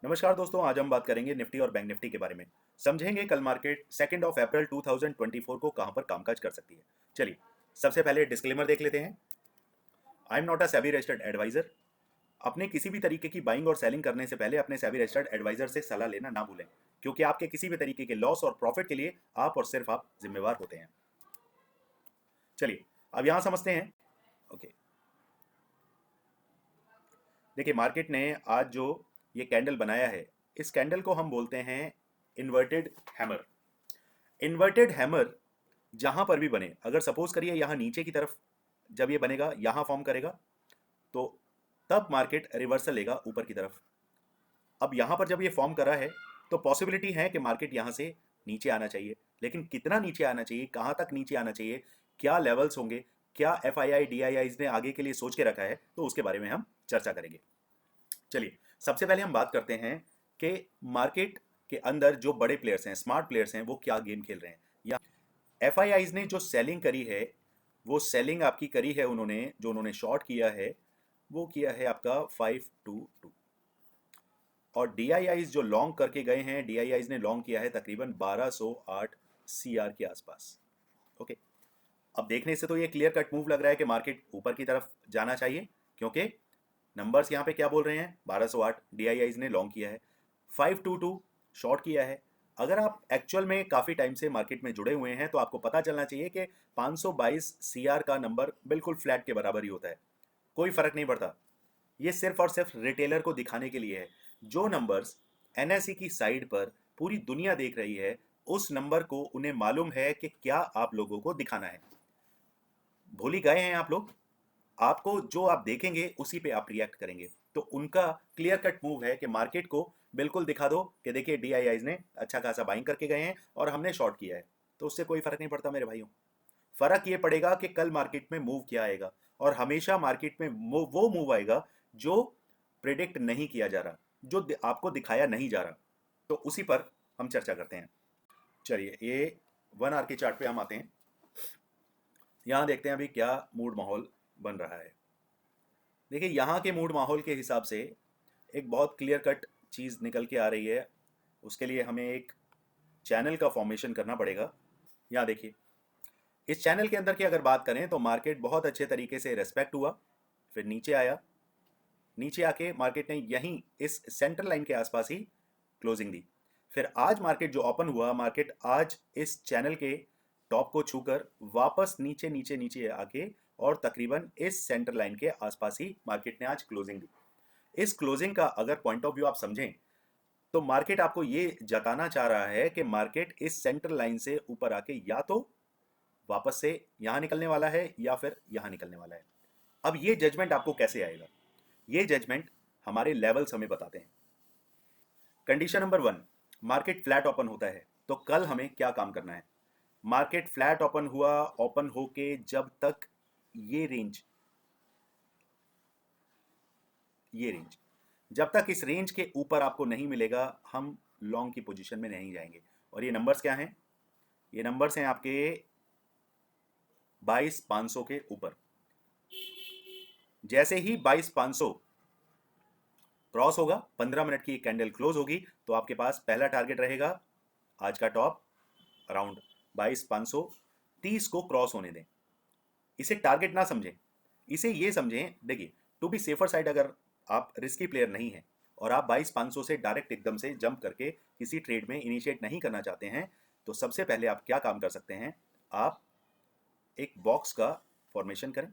नमस्कार दोस्तों, आज हम बात करेंगे निफ्टी और बैंक निफ्टी के बारे में। समझेंगे कल मार्केट 2 अप्रैल 2024 को कहां पर कामकाज कर सकती है। चलिए, सबसे पहले डिस्क्लेमर देख लेते हैं। I am not a SEBI registered adviser. अपने किसी भी तरीके की बाइंग और सेलिंग करने से पहले अपने सेबी रजिस्टर्ड एडवाइजर से सलाह लेना ना भूलें, क्योंकि आपके किसी भी तरीके के लॉस और प्रॉफिट के लिए आप और सिर्फ आप जिम्मेवार होते हैं। चलिए, अब यहां समझते हैं। ओके, देखिए मार्केट ने आज जो ये कैंडल बनाया है, इस कैंडल को हम बोलते हैं इन्वर्टेड हैमर। इन्वर्टेड हैमर जहां पर भी बने, अगर सपोज करिए यहां नीचे की तरफ जब ये बनेगा, यहां फॉर्म करेगा, तो तब मार्केट रिवर्सल लेगा ऊपर की तरफ। अब यहां पर जब ये फॉर्म करा है, तो पॉसिबिलिटी है कि मार्केट यहां से नीचे आना चाहिए, लेकिन कितना नीचे आना चाहिए, कहां तक नीचे आना चाहिए, क्या लेवल्स होंगे, क्या F I I D I आई ने आगे के लिए सोच के रखा है, तो उसके बारे में हम चर्चा करेंगे। चलिए, सबसे पहले हम बात करते हैं कि मार्केट के अंदर जो बड़े प्लेयर्स हैं, स्मार्ट प्लेयर्स हैं, वो क्या गेम खेल रहे हैं। या एफ आई आईज ने जो सेलिंग करी है, वो सेलिंग आपकी करी है, उन्होंने जो उन्होंने शॉर्ट किया है वो किया है आपका 522। और डी आई आईज जो लॉन्ग करके गए हैं, डी आई आईज ने लॉन्ग किया है तकरीबन 1208 सी आर के आसपास। ओके, अब देखने से तो ये क्लियर कट मूव लग रहा है कि मार्केट ऊपर की तरफ जाना चाहिए, क्योंकि नंबर्स यहाँ पे क्या बोल रहे हैं, 1208 डी आई आईज ने लॉन्ग किया है, 522 शॉर्ट किया है। अगर आप एक्चुअल में काफ़ी टाइम से मार्केट में जुड़े हुए हैं, तो आपको पता चलना चाहिए कि 522 सी आर का नंबर बिल्कुल फ्लैट के बराबर ही होता है, कोई फर्क नहीं पड़ता। ये सिर्फ और सिर्फ रिटेलर को दिखाने के लिए है। जो नंबर्स एनएसई की साइड पर पूरी दुनिया देख रही है, उस नंबर को उन्हें मालूम है कि क्या आप लोगों को दिखाना है। भूल ही गए हैं आप लोग, आपको जो आप देखेंगे उसी पे आप रिएक्ट करेंगे। तो उनका क्लियर कट मूव है कि मार्केट को बिल्कुल दिखा दो कि देखिए डी आई आईज ने अच्छा खासा बाइंग करके गए हैं और हमने शॉर्ट किया है। तो उससे कोई फर्क नहीं पड़ता मेरे भाइयों। फर्क ये पड़ेगा कि कल मार्केट में मूव क्या आएगा, और हमेशा मार्केट में वो मूव आएगा जो प्रिडिक्ट नहीं किया जा रहा, जो आपको दिखाया नहीं जा रहा। तो उसी पर हम चर्चा करते हैं। चलिए, ये 1 आवर के चार्ट पे हम आते हैं। यहाँ देखते हैं अभी क्या मूड माहौल बन रहा है। देखिए, यहाँ के मूड माहौल के हिसाब से एक बहुत क्लियर कट चीज़ निकल के आ रही है। उसके लिए हमें एक चैनल का फॉर्मेशन करना पड़ेगा। यहाँ देखिए, इस चैनल के अंदर की अगर बात करें तो मार्केट बहुत अच्छे तरीके से रेस्पेक्ट हुआ, फिर नीचे आया, नीचे आके मार्केट ने यहीं इस सेंट्रल लाइन के आसपास ही क्लोजिंग दी। फिर आज मार्केट जो ओपन हुआ, मार्केट आज इस चैनल के टॉप को छूकर वापस नीचे नीचे नीचे आके और तकरीबन इस सेंटर लाइन के आसपास ही मार्केट ने आज क्लोजिंग दी। इस क्लोजिंग का अगर पॉइंट ऑफ व्यू आप समझें, तो मार्केट आपको ये जताना चाह रहा है कि मार्केट इस सेंटर लाइन से ऊपर आके या तो वापस से यहां निकलने वाला है या फिर यहां निकलने वाला है। अब ये जजमेंट आपको कैसे आएगा, ये जजमेंट हमारे लेवल्स हमें बताते हैं। Condition number 1, market flat open होता है, तो कल हमें क्या काम करना है। मार्केट फ्लैट ओपन हुआ, ओपन होके जब तक ये रेंज, ये रेंज जब तक इस रेंज के ऊपर आपको नहीं मिलेगा, हम लॉन्ग की पोजीशन में नहीं जाएंगे। और ये नंबर्स क्या हैं, ये नंबर्स हैं आपके 22,500 के ऊपर। जैसे ही 22,500 क्रॉस होगा, 15 मिनट की कैंडल क्लोज होगी, तो आपके पास पहला टारगेट रहेगा आज का टॉप अराउंड 22,530 को क्रॉस होने दें। इसे टारगेट ना समझें, इसे ये समझें, देखिए टू बी सेफर साइड, अगर आप रिस्की प्लेयर नहीं हैं और आप 22,500 से डायरेक्ट एकदम से जंप करके किसी ट्रेड में इनिशिएट नहीं करना चाहते हैं, तो सबसे पहले आप क्या काम कर सकते हैं, आप एक बॉक्स का फॉर्मेशन करें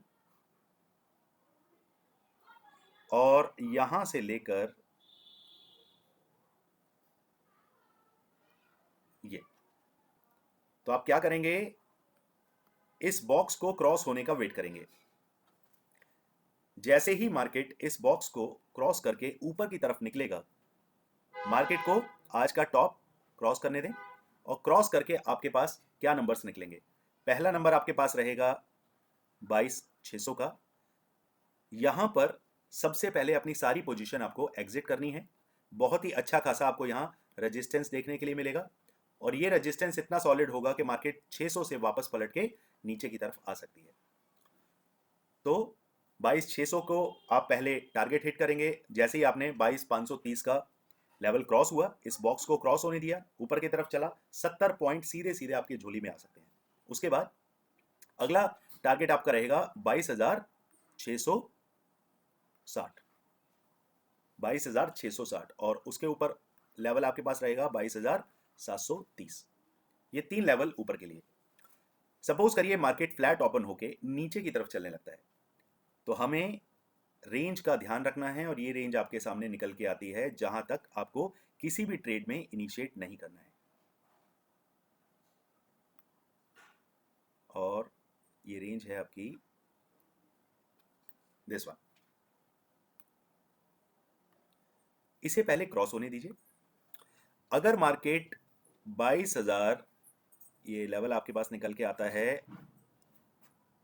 और यहां से लेकर ये, तो आप क्या करेंगे, इस बॉक्स को क्रॉस होने का वेट करेंगे। जैसे ही मार्केट इस बॉक्स को क्रॉस करके ऊपर की तरफ निकलेगा, मार्केट को आज का टॉप क्रॉस करने दें, और क्रॉस करके आपके पास क्या नंबर्स निकलेंगे। पहला नंबर आपके पास रहेगा 22,600 का। यहां पर सबसे पहले अपनी सारी पोजीशन आपको एग्जिट करनी है। बहुत ही अच्छा खासा आपको यहां रेजिस्टेंस देखने के लिए मिलेगा, और ये रेजिस्टेंस इतना सॉलिड होगा कि मार्केट 600 से वापस पलट के नीचे की तरफ आ सकती है। तो 22,600 को आप पहले टारगेट हिट करेंगे। जैसे ही आपने 22,530 का लेवल क्रॉस हुआ, इस बॉक्स को क्रॉस होने दिया, ऊपर की तरफ चला, 70 पॉइंट सीधे सीधे आपकी झोली में आ सकते हैं। उसके बाद अगला टारगेट आपका रहेगा 22,660, 22,660, और उसके ऊपर लेवल आपके पास रहेगा 22,730। ये 3 लेवल ऊपर के लिए। सपोज करिए मार्केट फ्लैट ओपन होके नीचे की तरफ चलने लगता है, तो हमें रेंज का ध्यान रखना है, और ये रेंज आपके सामने निकल के आती है जहां तक आपको किसी भी ट्रेड में इनिशिएट नहीं करना है। और ये रेंज है आपकी दिस वन। इसे पहले क्रॉस होने दीजिए। अगर मार्केट 22,000, ये लेवल आपके पास निकल के आता है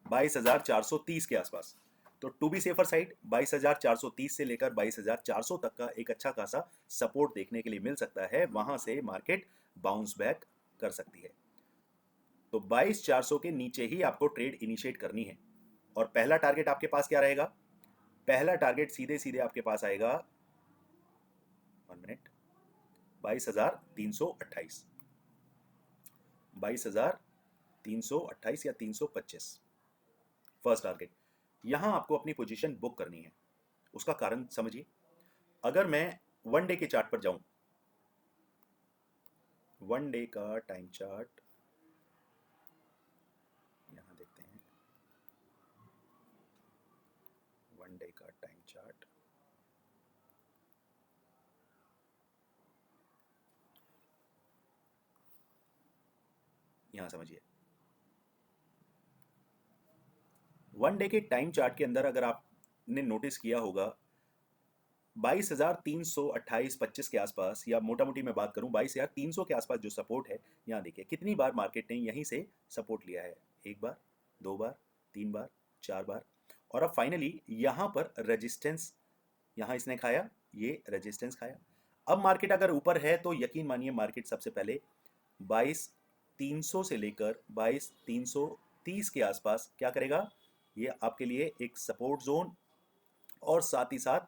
22,430 के आसपास, तो टू बी सेफर साइड 22,430 से लेकर 22,400 तक का एक अच्छा खासा सपोर्ट देखने के लिए मिल सकता है। वहां से मार्केट बाउंस बैक कर सकती है। तो 22,400 के नीचे ही आपको ट्रेड इनिशिएट करनी है। और पहला टारगेट आपके पास क्या रहेगा? पहला टारगेट सीधे सीधे आपके पास आएगा, 1 मिनट, 22,328, 22,328 या 325 फर्स्ट टारगेट। यहां आपको अपनी पोजीशन बुक करनी है। उसका कारण समझिए। अगर मैं 1 डे के चार्ट पर जाऊं, 1 डे का टाइम चार्ट यहां देखते हैं, 1 डे का टाइम चार्ट, यहां समझिए। 1 डे के टाइम चार्ट के अंदर अगर आपने नोटिस किया होगा, 22,328-25 के आसपास, या मोटा मोटी मैं बात करूं 22,300 के आसपास जो सपोर्ट है, यहां देखिए कितनी बार मार्केट ने यहीं से सपोर्ट लिया है। 1 बार, 2 बार, 3 बार, 4 बार, और अब फाइनली यहां पर रेजिस्टेंस, यहां इसने खाया, ये रेजिस्टेंस खाया। अब मार्केट अगर ऊपर है तो यकीन मानिए मार्केट सबसे पहले 22,300 से लेकर 22,330 के आसपास क्या करेगा? ये आपके लिए एक सपोर्ट जोन, और साथ ही साथ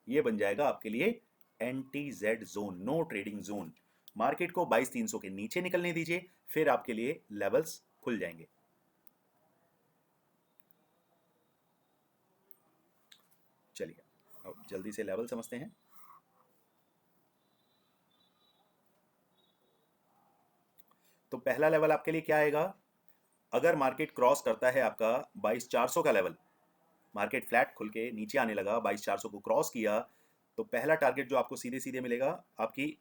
ये बन जाएगा आपके लिए anti Z zone, no trading zone. Market को 22,300 के नीचे निकलने दीजिए, फिर आपके लिए लेवल्स खुल जाएंगे। चलिए अब जल्दी से लेवल समझते हैं। तो पहला लेवल आपके लिए क्या आएगा? अगर मार्केट क्रॉस करता है आपका 22,400 का लेवल, मार्केट फ्लैट खुल के नीचे आने लगा, 22,400 को क्रॉस किया, तो पहला टारगेट जो आपको सीधे सीधे मिलेगा, आपकी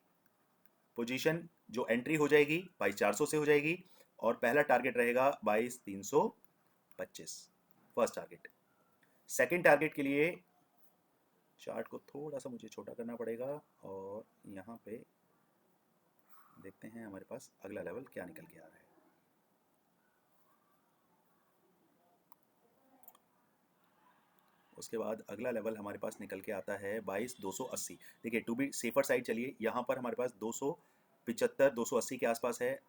पोजीशन जो एंट्री हो जाएगी 22,400 से हो जाएगी, और पहला टारगेट रहेगा 22,325 फर्स्ट टारगेट। सेकंड टारगेट के लिए चार्ट को थोड़ा सा मुझे छोटा करना पड़ेगा, और यहाँ पे देखते हैं हमारे पास अगला लेवल क्या निकल के आ रहा है। उसके बाद अगला लेवल हमारे पास निकल के आता है 22,280। देखिए टू बी सेफर साइड चलिए, यहाँ पर हमारे पास 275, 280 के आसपास है,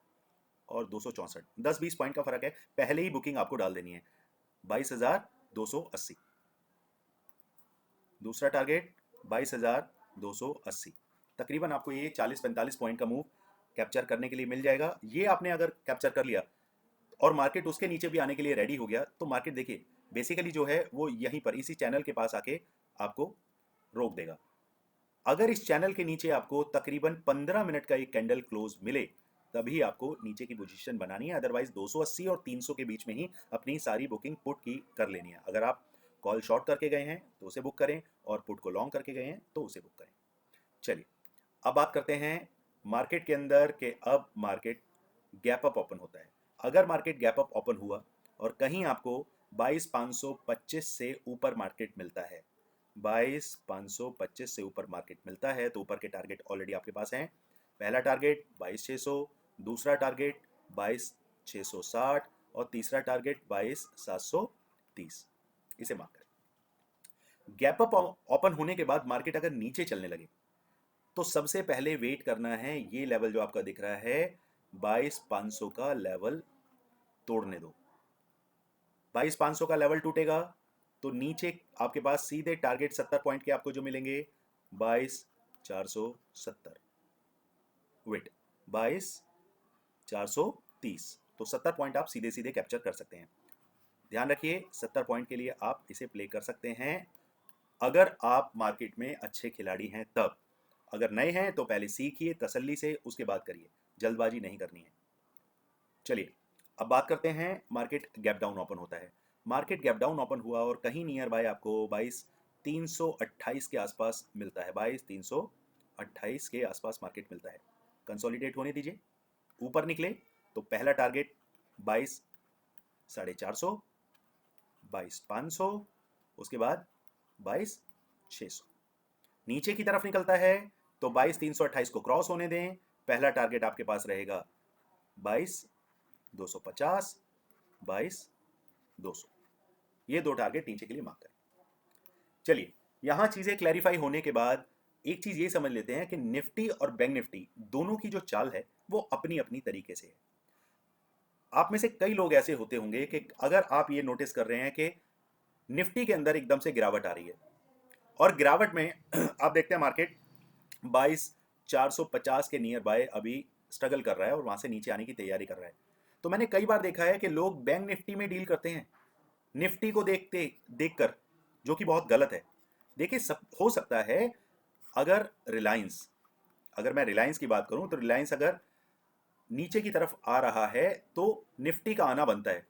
और 264, 10-20 पॉइंट का फर्क है। पहले ही बुकिंग आपको डाल देनी है 22,280। दूसरा टारगेट 22,280। तकरीबन आपको ये 40-45 पॉइंट का मूव कैप्चर करने के लिए मिल जाएगा। ये आपने अगर कैप्चर कर लिया और मार्केट उसके नीचे भी आने के लिए रेडी हो गया, तो मार्केट देखिए बेसिकली जो है वो यहीं पर इसी चैनल के पास आके आपको रोक देगा। अगर इस चैनल के नीचे आपको तकरीबन 15 मिनट का एक कैंडल क्लोज मिले, तभी आपको नीचे की पोजीशन बनानी है। अदरवाइज 280 और 300 के बीच में ही अपनी सारी बुकिंग पुट की कर लेनी है। अगर आप कॉल शॉर्ट करके गए हैं तो उसे बुक करें, और पुट को लॉन्ग करके गए हैं तो उसे बुक करें। चलिए अब बात करते हैं मार्केट के अंदर के, अब मार्केट गैप अप ओपन होता है। अगर मार्केट गैप अप ओपन हुआ और कहीं आपको 22,525 से ऊपर मार्केट मिलता है, 22,525 से ऊपर मार्केट मिलता है, तो ऊपर के टारगेट ऑलरेडी आपके पास हैं। पहला टारगेट 22,600, दूसरा टारगेट 22,660, और तीसरा टारगेट 22,730। इसे मार्क करें। गैप अप ओपन होने के बाद मार्केट अगर नीचे चलने लगे, तो सबसे पहले वेट करना है, ये लेवल जो आपका दिख रहा है 22,500 का लेवल तोड़ने दो। 22,500 का लेवल टूटेगा तो नीचे आपके पास सीधे टारगेट 70 पॉइंट के आपको जो मिलेंगे 470, वेट 22,430, तो 70 पॉइंट आप सीधे सीधे कैप्चर कर सकते हैं। ध्यान रखिए 70 पॉइंट के लिए आप इसे प्ले कर सकते हैं अगर आप मार्केट में अच्छे खिलाड़ी हैं तब। अगर नए हैं तो पहले सीखिए तसल्ली से, उसके बाद करिए, जल्दबाजी नहीं करनी है। चलिए अब बात करते हैं, मार्केट गैप डाउन ओपन होता है। मार्केट गैप डाउन ओपन हुआ और कहीं नियर बाय आपको 22,328 के आसपास मिलता है। 22,328 के आसपास मार्केट मिलता है। कंसोलिडेट होने दीजिए। ऊपर निकले तो पहला टारगेट 22,450, 22,500, उसके बाद 22,600। नीचे की तरफ निकलता है तो 22,328 को क्रॉस होने दें। पहला टारगेट आपके पास रहेगा 22,250, 22,200। ये दो टारगेट नीचे के लिए मार्क करें। चलिए यहां चीजें क्लैरिफाई होने के बाद एक चीज ये समझ लेते हैं कि निफ्टी और बैंक निफ्टी दोनों की जो चाल है वो अपनी अपनी तरीके से है। आप में से कई लोग ऐसे होते होंगे कि अगर आप ये नोटिस कर रहे हैं कि निफ्टी के अंदर एकदम से गिरावट आ रही है और गिरावट में आप देखते हैं मार्केट 22,450 के नियर बाय अभी स्ट्रगल कर रहा है और वहां से नीचे आने की तैयारी कर रहा है। तो मैंने कई बार देखा है कि लोग बैंक निफ्टी में डील करते हैं निफ्टी को देखकर, जो कि बहुत गलत है। देखिए सब हो सकता है, अगर रिलायंस, अगर मैं रिलायंस की बात करूं तो रिलायंस अगर नीचे की तरफ आ रहा है तो निफ्टी का आना बनता है।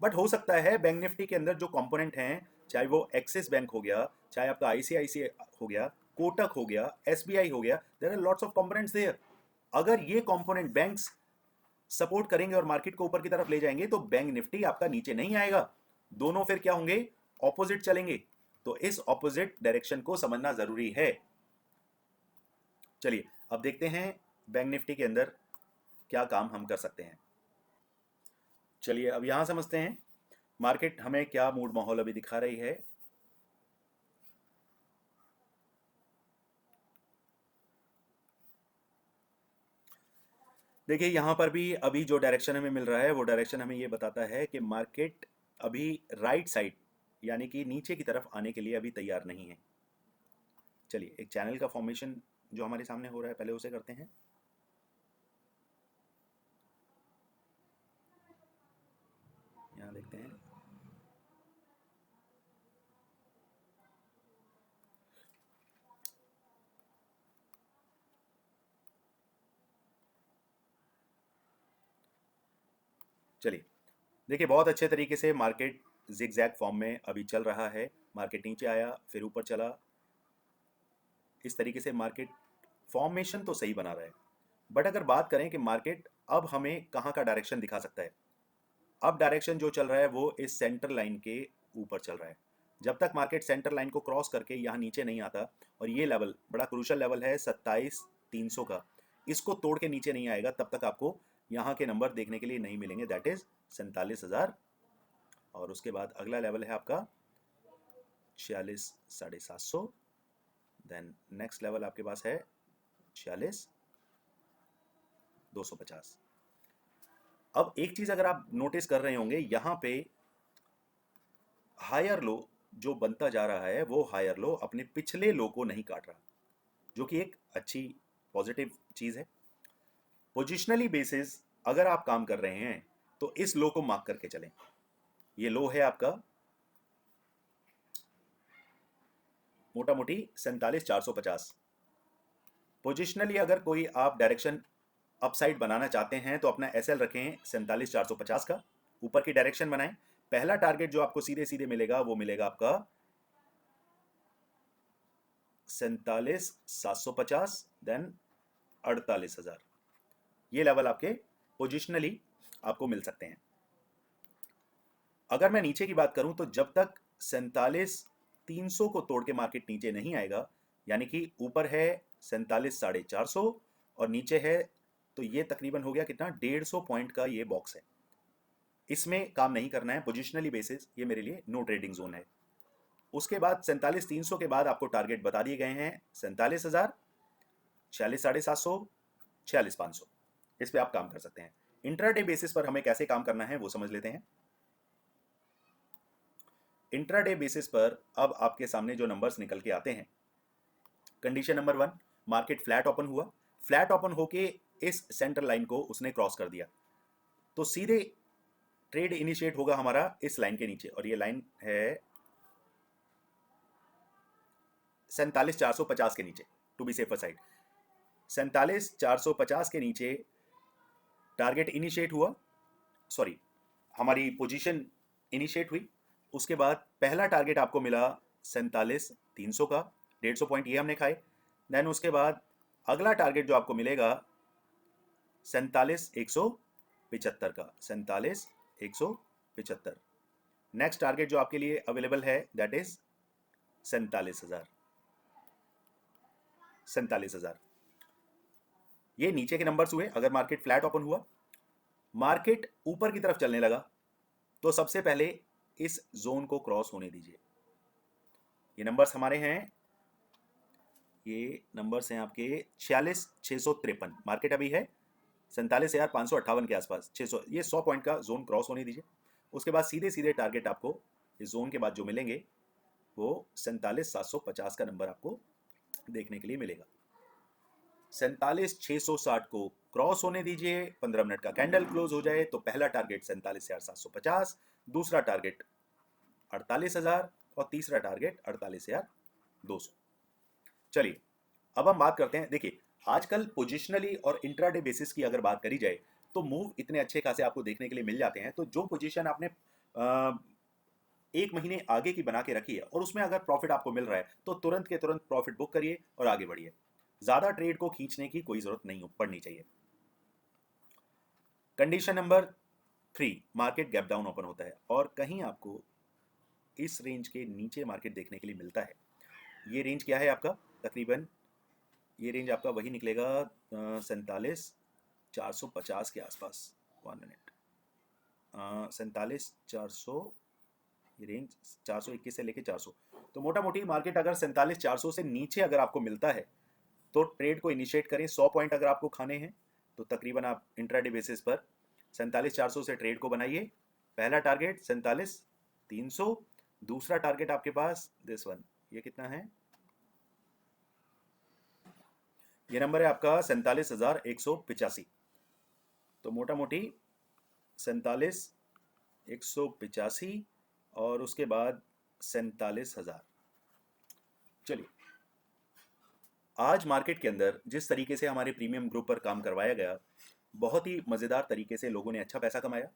बट हो सकता है बैंक निफ्टी के अंदर जो कंपोनेंट हैं, चाहे वो एक्सिस बैंक हो गया, चाहे आपका आईसीआईसीआई हो गया, कोटक हो गया, एसबीआई हो गया, there are lots of components there. अगर ये कंपोनेंट बैंक्स सपोर्ट करेंगे और मार्केट को ऊपर की तरफ ले जाएंगे तो बैंक निफ्टी आपका नीचे नहीं आएगा। दोनों फिर क्या होंगे, ऑपोजिट चलेंगे। तो इस ऑपोजिट डायरेक्शन को समझना जरूरी है। चलिए अब देखते हैं बैंक निफ्टी के अंदर क्या काम हम कर सकते हैं। चलिए अब यहां समझते हैं मार्केट हमें क्या मूड माहौल अभी दिखा रही है। देखिए यहां पर भी अभी जो डायरेक्शन हमें मिल रहा है वो डायरेक्शन हमें ये बताता है कि मार्केट अभी राइट साइड यानी कि नीचे की तरफ आने के लिए अभी तैयार नहीं है। चलिए एक चैनल का फॉर्मेशन जो हमारे सामने हो रहा है पहले उसे करते हैं। यहाँ देखते हैं, चलिए देखिए बहुत अच्छे तरीके से मार्केट जिगजैग फॉर्म में अभी चल रहा है। मार्केट नीचे आया फिर ऊपर चला, इस तरीके से मार्केट फॉर्मेशन तो सही बना रहा है। बट अगर बात करें कि मार्केट अब हमें कहाँ का डायरेक्शन दिखा सकता है, अब डायरेक्शन जो चल रहा है वो इस सेंटर लाइन के ऊपर चल रहा है। जब तक मार्केट सेंटर लाइन को क्रॉस करके यहाँ नीचे नहीं आता, और ये लेवल बड़ा क्रूशल लेवल है 27,300 का, इसको तोड़ के नीचे नहीं आएगा तब तक आपको यहाँ के नंबर देखने के लिए नहीं मिलेंगे, दैट इज 47,000। और उसके बाद अगला लेवल है आपका 46,750। देन नेक्स्ट लेवल आपके पास है 46,250। अब एक चीज अगर आप नोटिस कर रहे होंगे, यहाँ पे हायर लो जो बनता जा रहा है वो हायर लो अपने पिछले लो को नहीं काट रहा, जो कि एक अच्छी पॉजिटिव चीज है। पोजिशनली बेसिस अगर आप काम कर रहे हैं तो इस लो को मार्क करके चलें। ये लो है आपका मोटा मोटी 47,450। पोजिशनली अगर कोई आप डायरेक्शन अपसाइड बनाना चाहते हैं तो अपना एसएल रखें 47,450 का, ऊपर की डायरेक्शन बनाएं। पहला टारगेट जो आपको सीधे सीधे मिलेगा वो मिलेगा आपका 47,750, देन 48,000। ये लेवल आपके पोजिशनली आपको मिल सकते हैं। अगर मैं नीचे की बात करूं तो जब तक 47,300 को तोड़ के मार्केट नीचे नहीं आएगा, यानी कि ऊपर है 47,450 और नीचे है, तो ये तकरीबन हो गया कितना, 150 पॉइंट का ये बॉक्स है, इसमें काम नहीं करना है। पोजिशनली बेसिस ये मेरे लिए नो ट्रेडिंग जोन है। उसके बाद 47,300 के बाद आपको टारगेट बता दिए गए हैं 47,000, 46,750, 46,500। इस पे आप काम कर सकते हैं। इंट्राडे बेसिस पर हमें कैसे काम करना है वो समझ लेते हैं। इंट्राडे बेसिस पर अब आपके सामने जो नंबर्स निकल के आते हैं, condition number 1, market flat open हुआ, फ्लैट ओपन होके इस सेंटर लाइन को उसने क्रॉस कर दिया, तो सीधे ट्रेड इनिशिएट होगा हमारा इस लाइन के नीचे, और ये लाइन है 47,450 के नीचे, टू बी सेफर साइड। 47,450 के नीचे टारगेट इनिशिएट हुआ, सॉरी हमारी पोजीशन इनिशिएट हुई। उसके बाद पहला टारगेट आपको मिला 47,300 का, 150 पॉइंट ये हमने खाए। देन उसके बाद अगला टारगेट जो आपको मिलेगा 47,175 का, 47,175। नेक्स्ट टारगेट जो आपके लिए अवेलेबल है दैट इज 47,000। ये नीचे के नंबर्स हुए। अगर मार्केट फ्लैट ओपन हुआ, मार्केट ऊपर की तरफ चलने लगा, तो सबसे पहले इस जोन को क्रॉस होने दीजिए। ये नंबर्स हमारे हैं, ये नंबर्स हैं आपके 46,653। मार्केट अभी है 47,558 के आसपास, 600, ये 100 पॉइंट का जोन क्रॉस होने दीजिए। उसके बाद सीधे सीधे टारगेट आपको इस जोन के बाद जो मिलेंगे वो 47,750 का नंबर आपको देखने के लिए मिलेगा। 47,660 को क्रॉस होने दीजिए, 15 मिनट का कैंडल क्लोज हो जाए तो पहला टारगेट 47,750, दूसरा टारगेट 48,000 और तीसरा टारगेट 48,200। चलिए अब हम बात करते हैं। देखिए आजकल पोजिशनली और इंट्राडे बेसिस की अगर बात करी जाए तो मूव इतने अच्छे खासे आपको देखने के लिए मिल जाते हैं। तो जो पोजीशन आपने एक महीने आगे की बना के रखी है और उसमें अगर प्रॉफिट आपको मिल रहा है तो तुरंत के तुरंत प्रॉफिट बुक करिए और आगे बढ़िए। ज्यादा ट्रेड को खींचने की कोई जरूरत नहीं पड़नी चाहिए। Condition number 3, market gap down open होता है और कहीं आपको इस रेंज के नीचे मार्केट देखने के लिए मिलता है। ये रेंज क्या है आपका, तकरीबन ये रेंज आपका वही निकलेगा 47,450 के आसपास। 1 मिनट, 47,400, ये रेंज 421 से लेके 400। तो मोटा मोटी मार्केट अगर 47,400 से नीचे अगर आपको मिलता है तो ट्रेड को इनिशिएट करें। 100 पॉइंट अगर आपको खाने हैं तो तकरीबन आप इंट्राडे बेसिस पर 47,400 से ट्रेड को बनाइए। पहला टारगेट 47,300, दूसरा टारगेट आपके पास दिस वन, ये कितना है, ये नंबर है आपका 47,185। तो मोटा मोटी 47,185 और उसके बाद 47,000। चलिए आज मार्केट के अंदर जिस तरीके से हमारे प्रीमियम ग्रुप पर काम करवाया गया, बहुत ही मज़ेदार तरीके से लोगों ने अच्छा पैसा कमाया।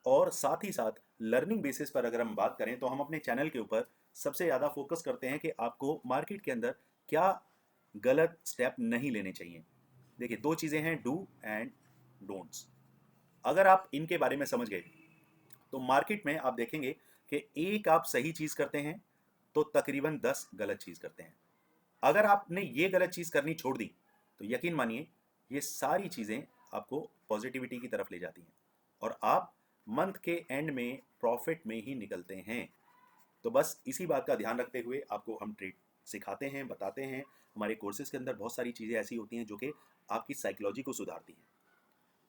और साथ ही साथ लर्निंग बेसिस पर अगर हम बात करें तो हम अपने चैनल के ऊपर सबसे ज़्यादा फोकस करते हैं कि आपको मार्केट के अंदर क्या गलत स्टेप नहीं लेने चाहिए। देखिए दो चीज़ें हैं, डू एंड डोंट्स। अगर आप इनके बारे में समझ गए तो मार्केट में आप देखेंगे कि एक आप सही चीज़ करते हैं तो तकरीबन 10 गलत चीज़ करते हैं। अगर आपने ये गलत चीज़ करनी छोड़ दी तो यकीन मानिए ये सारी चीज़ें आपको पॉजिटिविटी की तरफ ले जाती हैं और आप मंथ के एंड में प्रॉफिट में ही निकलते हैं। तो बस इसी बात का ध्यान रखते हुए आपको हम ट्रेड सिखाते हैं, बताते हैं। हमारे कोर्सेज के अंदर बहुत सारी चीज़ें ऐसी होती हैं जो कि आपकी साइकोलॉजी को सुधारती हैं।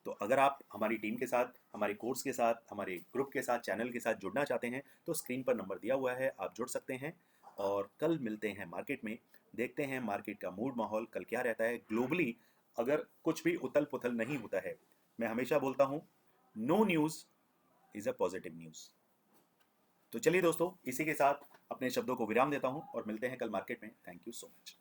तो अगर आप हमारी टीम के साथ, हमारे कोर्स के साथ, हमारे ग्रुप के साथ, चैनल के साथ जुड़ना चाहते हैं तो स्क्रीन पर नंबर दिया हुआ है, आप जुड़ सकते हैं। और कल मिलते हैं मार्केट में, देखते हैं मार्केट का मूड माहौल कल क्या रहता है। ग्लोबली अगर कुछ भी उथल पुथल नहीं होता है, मैं हमेशा बोलता हूँ no news is a positive news. तो चलिए दोस्तों, इसी के साथ अपने शब्दों को विराम देता हूँ और मिलते हैं कल मार्केट में। Thank you so much.